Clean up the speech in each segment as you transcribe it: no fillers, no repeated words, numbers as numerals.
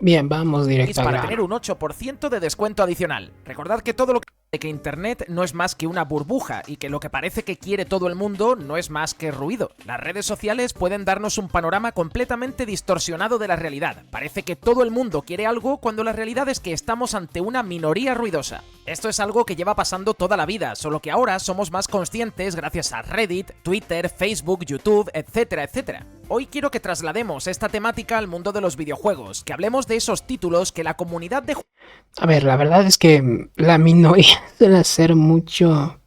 Bien, vamos directo al para tener grano. un 8% de descuento adicional. Recordad que todo lo que Internet no es más que una burbuja y que lo que parece que quiere todo el mundo no es más que ruido. Las redes sociales pueden darnos un panorama completamente distorsionado de la realidad. Parece que todo el mundo quiere algo cuando la realidad es que estamos ante una minoría ruidosa. Esto es algo que lleva pasando toda la vida, solo que ahora somos más conscientes gracias a Reddit, Twitter, Facebook, YouTube, etcétera, etcétera. Hoy quiero que traslademos esta temática al mundo de los videojuegos, que hablemos de esos títulos que la comunidad de A ver, la verdad es que la minoría suele hacer mucho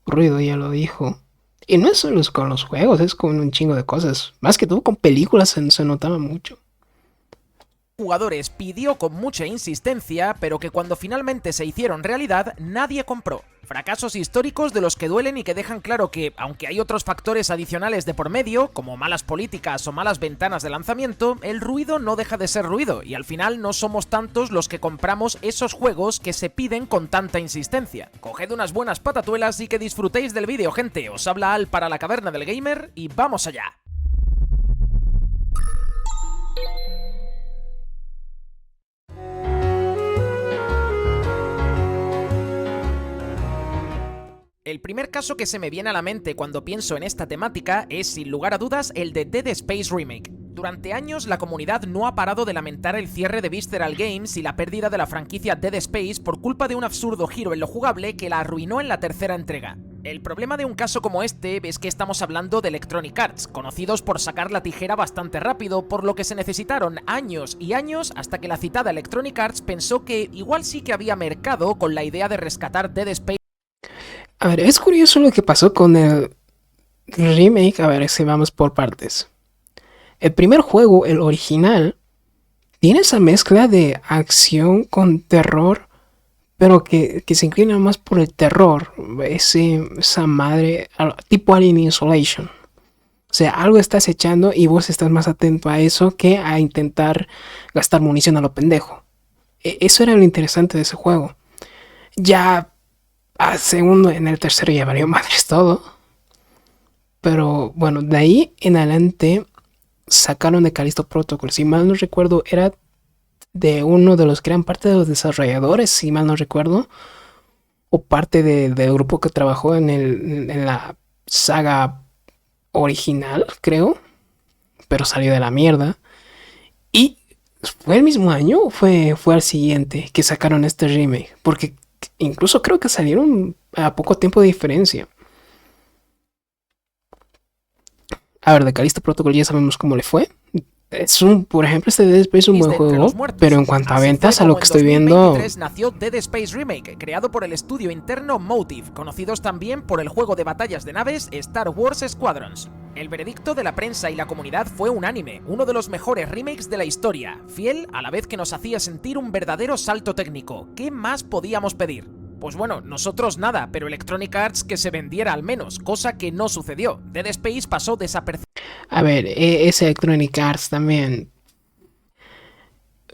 ruido, ya lo dijo. Y no es solo con los juegos, es con un chingo de cosas. Más que todo con películas se notaba mucho. jugadores pidió con mucha insistencia, pero que cuando finalmente se hicieron realidad, nadie compró. Fracasos históricos de los que duelen y que dejan claro que, aunque hay otros factores adicionales de por medio, como malas políticas o malas ventanas de lanzamiento, el ruido no deja de ser ruido, y al final no somos tantos los que compramos esos juegos que se piden con tanta insistencia. Coged unas buenas patatuelas y que disfrutéis del vídeo, gente. Os habla Al para la Caverna del Gamer, y ¡vamos allá! El primer caso que se me viene a la mente cuando pienso en esta temática es, sin lugar a dudas, el de Dead Space Remake. Durante años, la comunidad no ha parado de lamentar el cierre de Visceral Games y la pérdida de la franquicia Dead Space por culpa de un absurdo giro en lo jugable que la arruinó en la tercera entrega. El problema de un caso como este es que estamos hablando de Electronic Arts, conocidos por sacar la tijera bastante rápido, por lo que se necesitaron años y años hasta que la citada Electronic Arts pensó que igual sí que había mercado con la idea de rescatar Dead Space. A ver, es curioso lo que pasó con el remake. A ver, si vamos por partes. El primer juego, el original, tiene esa mezcla de acción con terror, pero que se inclina más por el terror. Esa madre, tipo Alien Isolation. O sea, algo estás echando y vos estás más atento a eso que a intentar gastar munición a lo pendejo. Eso era lo interesante de ese juego. Ya a segundo, en el tercero ya valió madres todo. Pero bueno, de ahí en adelante sacaron de Callisto Protocol. Si mal no recuerdo, era de uno de los que eran parte de los desarrolladores, si mal no recuerdo. O parte del grupo que trabajó en la saga original, creo. Pero salió de la mierda. Y fue el mismo año o fue al siguiente que sacaron este remake. Porque incluso creo que salieron a poco tiempo de diferencia. A ver, de Callisto Protocol ya sabemos cómo le fue. Por ejemplo, este Dead Space es un buen juego, pero en cuanto a ventas, a lo que estoy viendo... nació Dead Space Remake, creado por el estudio interno Motive, conocidos también por el juego de batallas de naves Star Wars Squadrons. El veredicto de la prensa y la comunidad fue unánime, uno de los mejores remakes de la historia, fiel a la vez que nos hacía sentir un verdadero salto técnico. ¿Qué más podíamos pedir? Pues bueno, nosotros nada, pero Electronic Arts que se vendiera al menos, cosa que no sucedió. Dead Space pasó desapercibido. A ver, ese Electronic Arts también...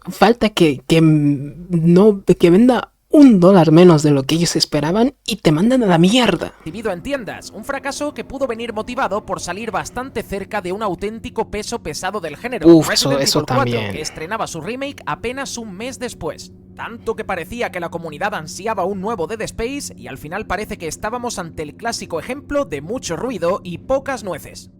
Falta no, que venda $1 menos de lo que ellos esperaban y te mandan a la mierda. En tiendas, un fracaso que pudo venir motivado por salir bastante cerca de un auténtico peso pesado del género. Eso 4, también. Que estrenaba su remake apenas un mes después. Tanto que parecía que la comunidad ansiaba un nuevo Dead Space y al final parece que estábamos ante el clásico ejemplo de mucho ruido y pocas nueces.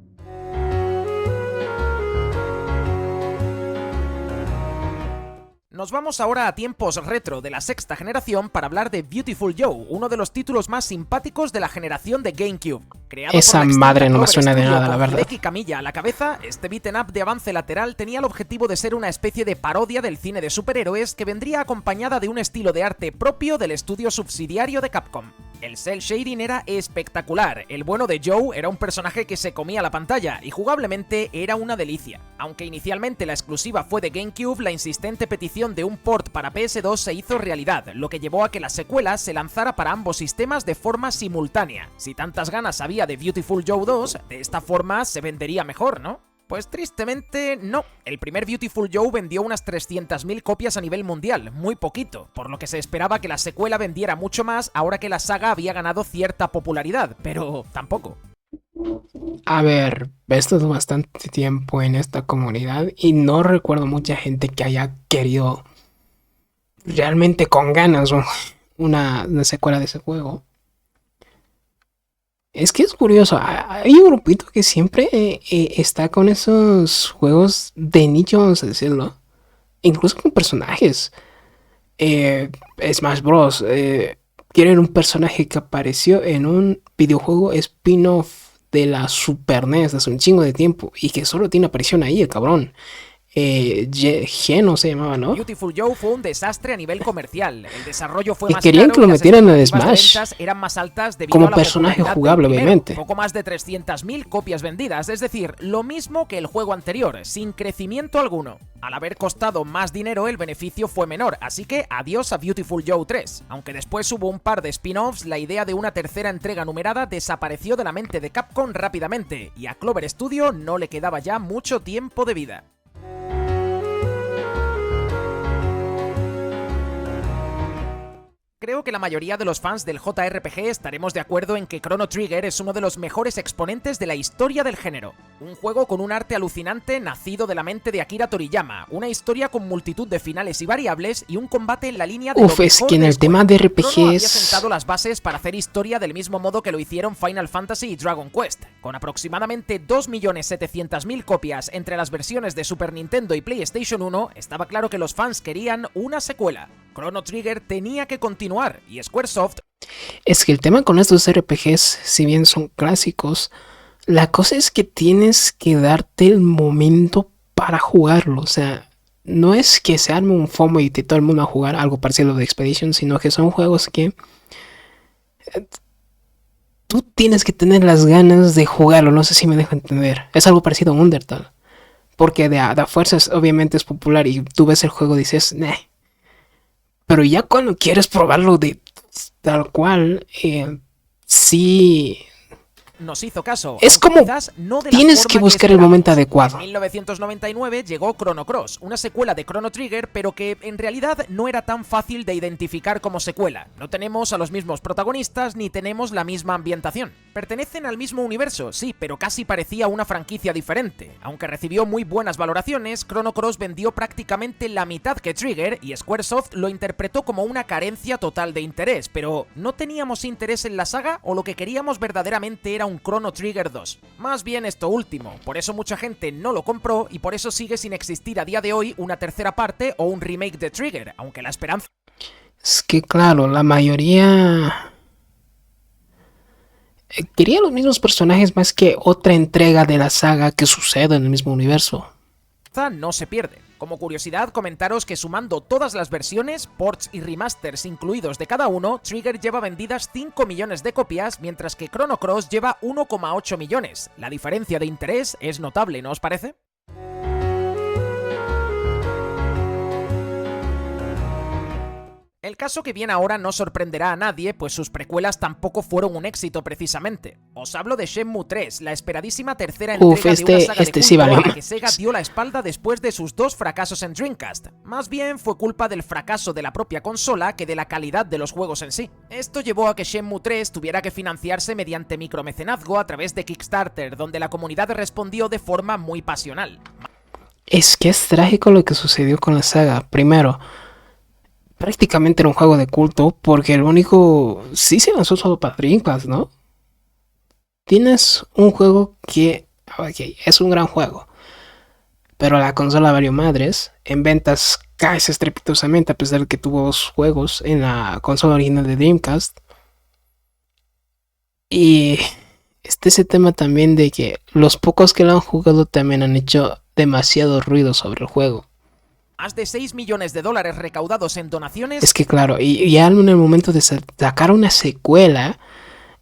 Nos vamos ahora a tiempos retro de la sexta generación para hablar de Beautiful Joe, uno de los títulos más simpáticos de la generación de GameCube. Creado Esa por la madre no me suena de nada, la verdad. Hideki Kamiya a la cabeza, este beat'em up de avance lateral tenía el objetivo de ser una especie de parodia del cine de superhéroes que vendría acompañada de un estilo de arte propio del estudio subsidiario de Capcom. El cel shading era espectacular, el bueno de Joe era un personaje que se comía la pantalla y jugablemente era una delicia. Aunque inicialmente la exclusiva fue de GameCube, la insistente petición de un port para PS2 se hizo realidad, lo que llevó a que la secuela se lanzara para ambos sistemas de forma simultánea. Si tantas ganas había de Beautiful Joe 2, de esta forma se vendería mejor, ¿no? Pues tristemente no. El primer Beautiful Joe vendió unas 300.000 copias a nivel mundial, muy poquito, por lo que se esperaba que la secuela vendiera mucho más ahora que la saga había ganado cierta popularidad, pero tampoco. A ver, he estado bastante tiempo en esta comunidad y no recuerdo mucha gente que haya querido realmente con ganas una secuela de ese juego. Es que es curioso, hay un grupito que siempre está con esos juegos de nicho, vamos a decirlo, incluso con personajes. Eh, Smash Bros. Tienen un personaje que apareció en un videojuego spin-off de la Super NES hace un chingo de tiempo y que solo tiene aparición ahí, el cabrón. Geno se llamaba, ¿no? Beautiful Joe fue un desastre a nivel comercial. El desarrollo fue Y más querían caro que lo y las metieran en expectativas de Smash ventas eran más altas debido como a la personaje popularidad jugable, del primero, obviamente. poco más de 300.000 copias vendidas, es decir, lo mismo que el juego anterior, sin crecimiento alguno. Al haber costado más dinero, el beneficio fue menor, así que adiós a Beautiful Joe 3. Aunque después hubo un par de spin-offs, la idea de una tercera entrega numerada desapareció de la mente de Capcom rápidamente, y a Clover Studio no le quedaba ya mucho tiempo de vida. Creo que la mayoría de los fans del JRPG estaremos de acuerdo en que Chrono Trigger es uno de los mejores exponentes de la historia del género. Un juego con un arte alucinante nacido de la mente de Akira Toriyama, una historia con multitud de finales y variables y un combate en la línea de Uf, es que en el tema de Chrono había RPGs... sentado las bases para hacer historia del mismo modo que lo hicieron Final Fantasy y Dragon Quest. Con aproximadamente 2.700.000 copias entre las versiones de Super Nintendo y PlayStation 1, estaba claro que los fans querían una secuela. Chrono Trigger tenía que continuar y Squaresoft... Es que el tema con estos RPGs, si bien son clásicos, la cosa es que tienes que darte el momento para jugarlo. O sea, no es que se arme un FOMO y todo el mundo a jugar algo parecido a The Expedition, sino que son juegos que tú tienes que tener las ganas de jugarlo. No sé si me dejo entender. Es algo parecido a Undertale. Porque de a fuerzas obviamente es popular y tú ves el juego y dices, nah. Pero ya cuando quieres probarlo de tal cual, sí... nos hizo caso. Es como no de tienes que buscar el momento adecuado. En 1999 llegó Chrono Cross, una secuela de Chrono Trigger, pero que en realidad no era tan fácil de identificar como secuela. No tenemos a los mismos protagonistas ni tenemos la misma ambientación. Pertenecen al mismo universo, sí, pero casi parecía una franquicia diferente. Aunque recibió muy buenas valoraciones, Chrono Cross vendió prácticamente la mitad que Trigger y Squaresoft lo interpretó como una carencia total de interés, pero ¿no teníamos interés en la saga o lo que queríamos verdaderamente era un Chrono Trigger 2? Más bien esto último, por eso mucha gente no lo compró y por eso sigue sin existir a día de hoy una tercera parte o un remake de Trigger, aunque la esperanza... Es que claro, la mayoría quería los mismos personajes más que otra entrega de la saga que suceda en el mismo universo. No se pierde. Como curiosidad, comentaros que sumando todas las versiones, ports y remasters incluidos de cada uno, Trigger lleva vendidas 5 millones de copias, mientras que Chrono Cross lleva 1,8 millones. La diferencia de interés es notable, ¿no os parece? El caso que viene ahora no sorprenderá a nadie, pues sus precuelas tampoco fueron un éxito precisamente. Os hablo de Shenmue 3, la esperadísima tercera entrega de una saga de culto sí vale. a la que Sega dio la espalda después de sus dos fracasos en Dreamcast. Más bien fue culpa del fracaso de la propia consola que de la calidad de los juegos en sí. Esto llevó a que Shenmue 3 tuviera que financiarse mediante micromecenazgo a través de Kickstarter, donde la comunidad respondió de forma muy pasional. Es que es trágico lo que sucedió con la saga. Primero, prácticamente era un juego de culto porque el único... Sí se lanzó solo para Dreamcast, ¿no? Tienes un juego que... Ok, es un gran juego. Pero la consola valió madres. En ventas cae estrepitosamente a pesar de que tuvo 2 juegos en la consola original de Dreamcast. Y... ese tema también de que los pocos que lo han jugado también han hecho demasiado ruido sobre el juego. Más de 6 millones de dólares recaudados en donaciones. Es que claro, y ya en el momento de sacar una secuela,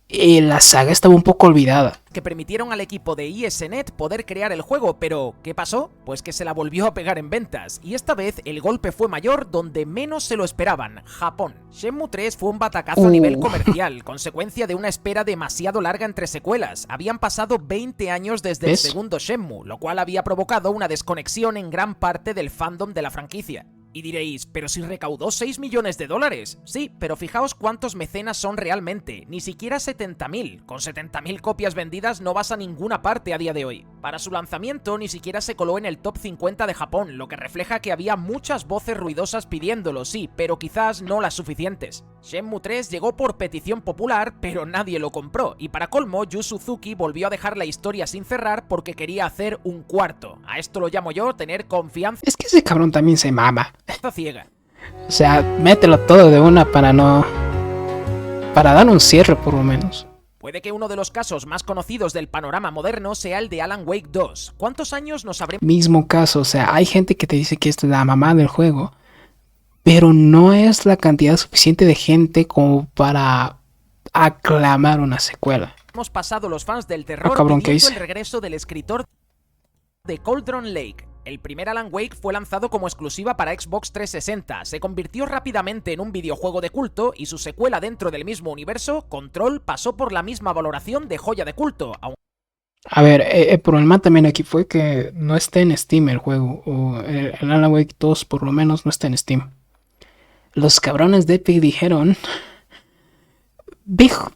la saga estaba un poco olvidada. Que permitieron al equipo de ESNet poder crear el juego, pero ¿qué pasó? Pues que se la volvió a pegar en ventas, y esta vez el golpe fue mayor donde menos se lo esperaban, Japón. Shenmue 3 fue un batacazo a nivel comercial, consecuencia de una espera demasiado larga entre secuelas. Habían pasado 20 años desde el segundo Shenmue, lo cual había provocado una desconexión en gran parte del fandom de la franquicia. Y diréis, pero si recaudó 6 millones de dólares. Sí, pero fijaos cuántos mecenas son realmente, ni siquiera 70.000. Con 70.000 copias vendidas no vas a ninguna parte a día de hoy. Para su lanzamiento ni siquiera se coló en el top 50 de Japón, lo que refleja que había muchas voces ruidosas pidiéndolo, sí, pero quizás no las suficientes. Shenmue 3 llegó por petición popular, pero nadie lo compró, y para colmo, Yu Suzuki volvió a dejar la historia sin cerrar porque quería hacer un cuarto. A esto lo llamo yo tener confianza Es que ese cabrón también se mama. ciega. O sea, mételo todo de una para no... para dar un cierre por lo menos. Puede que uno de los casos más conocidos del panorama moderno sea el de Alan Wake 2. ¿Cuántos años nos habremos Mismo caso, o sea, hay gente que te dice que esta es la mamá del juego, pero no es la cantidad suficiente de gente como para aclamar una secuela. pasado los fans del terror cabrón, ¿qué pidiendo hice? el regreso del escritor de Cauldron Lake? El primer Alan Wake fue lanzado como exclusiva para Xbox 360, se convirtió rápidamente en un videojuego de culto y su secuela dentro del mismo universo, Control, pasó por la misma valoración de joya de culto. A ver, el problema también aquí fue que no está en Steam el juego, o el Alan Wake 2 por lo menos no está en Steam. Los cabrones de Epic dijeron,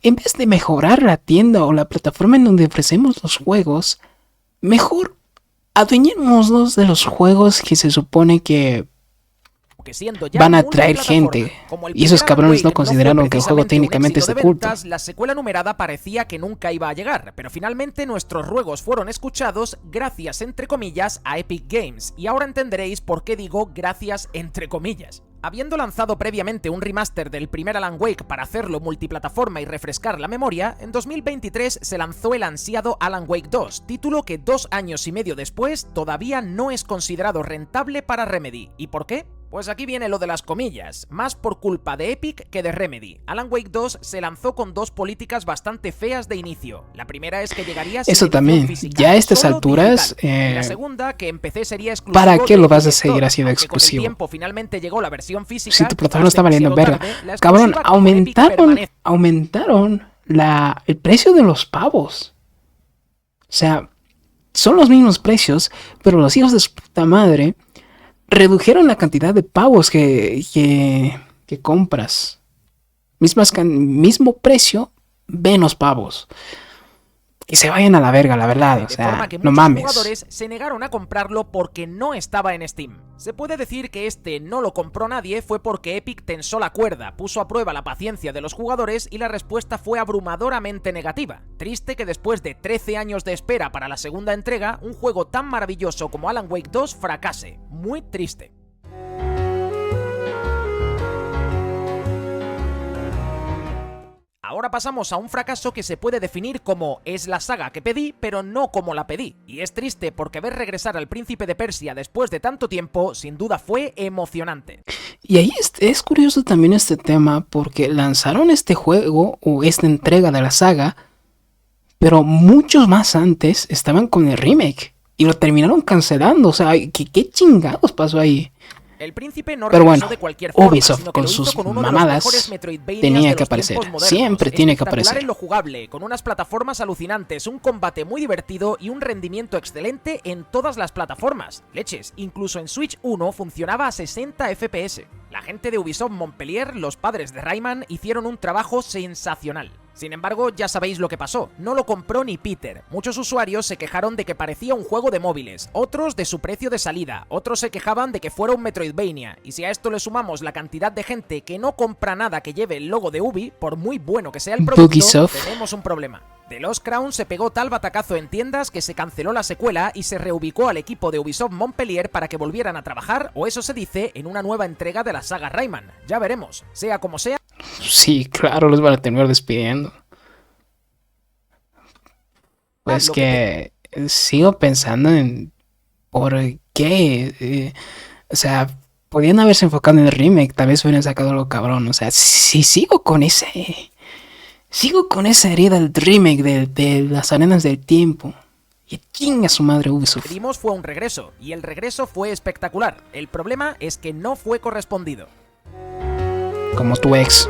en vez de mejorar la tienda o la plataforma en donde ofrecemos los juegos, mejor adueñémonos de los juegos que se supone que siendo ya van a atraer gente. Y esos cabrones no consideraron que el juego técnicamente es de culto. La secuela numerada parecía que nunca iba a llegar, pero finalmente nuestros ruegos fueron escuchados gracias, entre comillas, a Epic Games. Y ahora entenderéis por qué digo gracias, entre comillas. Habiendo lanzado previamente un remaster del primer Alan Wake para hacerlo multiplataforma y refrescar la memoria, en 2023 se lanzó el ansiado Alan Wake 2, título que 2 años y medio después todavía no es considerado rentable para Remedy. ¿Y por qué? Pues aquí viene lo de las comillas, más por culpa de Epic que de Remedy. Alan Wake 2 se lanzó con dos políticas bastante feas de inicio. La primera es que llegaría sin Eso también, física, ya a estas solo alturas, digital. Y la segunda, que en PC sería exclusivo. ¿para qué lo vas a de seguir Store, haciendo aunque exclusivo? Con el tiempo finalmente llegó la versión física. Si tu plataforma está valiendo demasiado verga. tarde, la Cabrón, exclusiva con Epic permanece. aumentaron el precio de los pavos. O sea, son los mismos precios, pero los hijos de su puta madre redujeron la cantidad de pavos que compras. Mismo precio, menos pavos. Que se vayan a la verga, la verdad. O De sea, forma que no muchos mames. jugadores se negaron a comprarlo porque no estaba en Steam. Se puede decir que este no lo compró nadie fue porque Epic tensó la cuerda, puso a prueba la paciencia de los jugadores y la respuesta fue abrumadoramente negativa. Triste que después de 13 años de espera para la segunda entrega, un juego tan maravilloso como Alan Wake 2 fracase. Muy triste. Ahora pasamos a un fracaso que se puede definir como es la saga que pedí, pero no como la pedí. Y es triste porque ver regresar al Príncipe de Persia después de tanto tiempo, sin duda fue emocionante. Y ahí es curioso también este tema porque lanzaron este juego o esta entrega de la saga, pero muchos más antes estaban con el remake y lo terminaron cancelando. O sea, ¿qué chingados pasó ahí? El príncipe no Pero regresó bueno, de cualquier forma, Ubisoft sino que con lo hizo sus con uno de mamadas los mejores Metroidvanias tenía de que los aparecer. tiempos modernos. Siempre tiene que Espectacular aparecer. en lo jugable, con unas plataformas alucinantes, un combate muy divertido y un rendimiento excelente en todas las plataformas. Leches, incluso en Switch 1 funcionaba a 60 FPS. La gente de Ubisoft Montpellier, los padres de Rayman, hicieron un trabajo sensacional. Sin embargo, ya sabéis lo que pasó, no lo compró ni Peter. Muchos usuarios se quejaron de que parecía un juego de móviles, otros de su precio de salida, otros se quejaban de que fuera un Metroidvania, y si a esto le sumamos la cantidad de gente que no compra nada que lleve el logo de Ubi, por muy bueno que sea el producto, Ubisoft. tenemos un problema. The Lost Crown se pegó tal batacazo en tiendas que se canceló la secuela y se reubicó al equipo de Ubisoft Montpellier para que volvieran a trabajar, o eso se dice, en una nueva entrega de la saga Rayman. Ya veremos, sea como sea. Sí, claro, los van a terminar despidiendo. Pues lo que sigo pensando en por qué. O sea, podían haberse enfocado en el remake, tal vez hubieran sacado algo cabrón. O sea, si sigo con esa herida del remake de las arenas del tiempo. Y chinga su madre Ubisoft. Pedimos fue un regreso, y el regreso fue espectacular. El problema es que no fue correspondido. Como tu ex.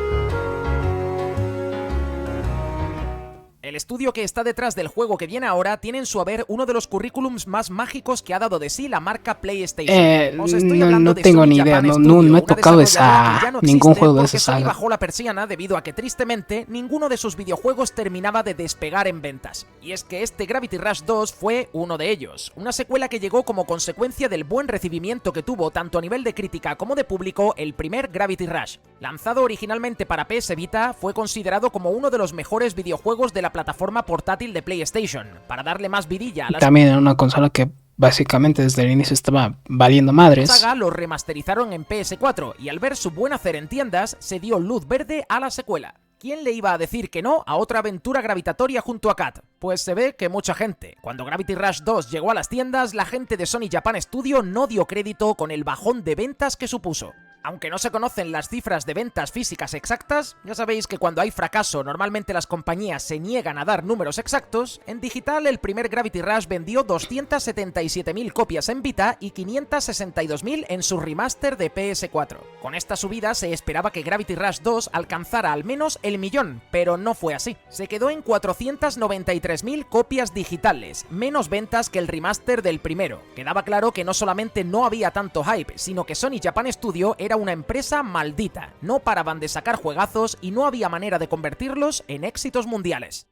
El estudio que está detrás del juego que viene ahora tiene en su haber uno de los currículums más mágicos que ha dado de sí la marca PlayStation. Os estoy hablando no de tengo Sony ni idea, Japan no Studio, he una tocado desarrolladora que ya no ningún existe juego de porque esa Sony saga. bajó la persiana debido a que tristemente ninguno de sus videojuegos terminaba de despegar en ventas. Y es que este Gravity Rush 2 fue uno de ellos, una secuela que llegó como consecuencia del buen recibimiento que tuvo tanto a nivel de crítica como de público el primer Gravity Rush. Lanzado originalmente para PS Vita, fue considerado como uno de los mejores videojuegos de la plataforma portátil de PlayStation, para darle más vidilla a la También era una consola que básicamente desde el inicio estaba valiendo madres. saga, lo remasterizaron en PS4 y al ver su buen hacer en tiendas, se dio luz verde a la secuela. ¿Quién le iba a decir que no a otra aventura gravitatoria junto a Kat? Pues se ve que mucha gente. Cuando Gravity Rush 2 llegó a las tiendas, la gente de Sony Japan Studio no dio crédito con el bajón de ventas que supuso. Aunque no se conocen las cifras de ventas físicas exactas, ya sabéis que cuando hay fracaso normalmente las compañías se niegan a dar números exactos, en digital el primer Gravity Rush vendió 277.000 copias en Vita y 562.000 en su remaster de PS4. Con esta subida se esperaba que Gravity Rush 2 alcanzara al menos el millón, pero no fue así. Se quedó en 493.000 copias digitales, menos ventas que el remaster del primero. Quedaba claro que no solamente no había tanto hype, sino que Sony Japan Studio era una empresa maldita, no paraban de sacar juegazos y no había manera de convertirlos en éxitos mundiales.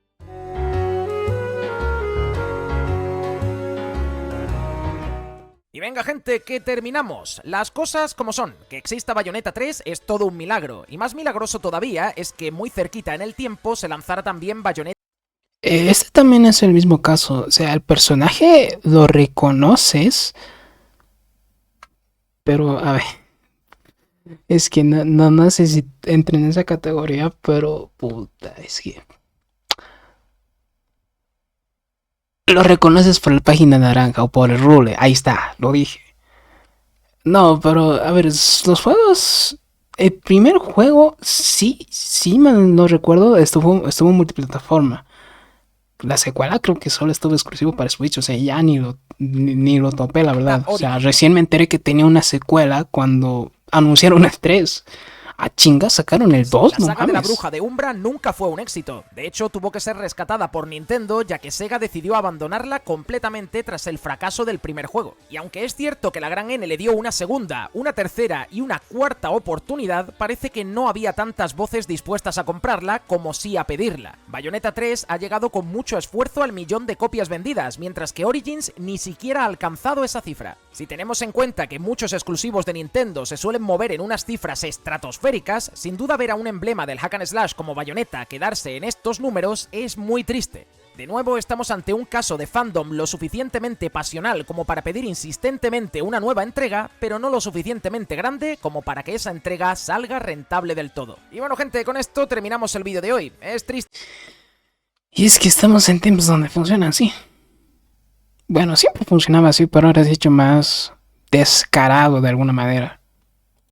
Y venga gente, que terminamos. Las cosas como son, que exista Bayonetta 3 es todo un milagro, y más milagroso todavía es que muy cerquita en el tiempo se lanzara también Bayonetta. Este también es el mismo caso, o sea, el personaje lo reconoces, pero a ver, es que no sé si entra en esa categoría, pero puta, es que lo reconoces por la página naranja o por el rule, ahí está, lo dije. No, pero a ver, los juegos, el primer juego sí, no recuerdo, estuvo en multiplataforma. La secuela creo que solo estuvo exclusivo para Switch, o sea, ya ni lo topé, la verdad. O sea, recién me enteré que tenía una secuela cuando anunciaron el 3. A chinga, sacaron el 2, La no saga de la mames. Bruja de Umbra nunca fue un éxito. De hecho, tuvo que ser rescatada por Nintendo, ya que Sega decidió abandonarla completamente tras el fracaso del primer juego. Y aunque es cierto que la Gran N le dio una segunda, una tercera y una cuarta oportunidad, parece que no había tantas voces dispuestas a comprarla como sí a pedirla. Bayonetta 3 ha llegado con mucho esfuerzo al millón de copias vendidas, mientras que Origins ni siquiera ha alcanzado esa cifra. Si tenemos en cuenta que muchos exclusivos de Nintendo se suelen mover en unas cifras estratosféricas, sin duda ver a un emblema del hack and slash como Bayonetta quedarse en estos números es muy triste. De nuevo estamos ante un caso de fandom lo suficientemente pasional como para pedir insistentemente una nueva entrega, pero no lo suficientemente grande como para que esa entrega salga rentable del todo. Y bueno gente, con esto terminamos el vídeo de hoy. Es triste. Y es que estamos en tiempos donde funciona así. Bueno, siempre funcionaba así, pero ahora es hecho más descarado de alguna manera.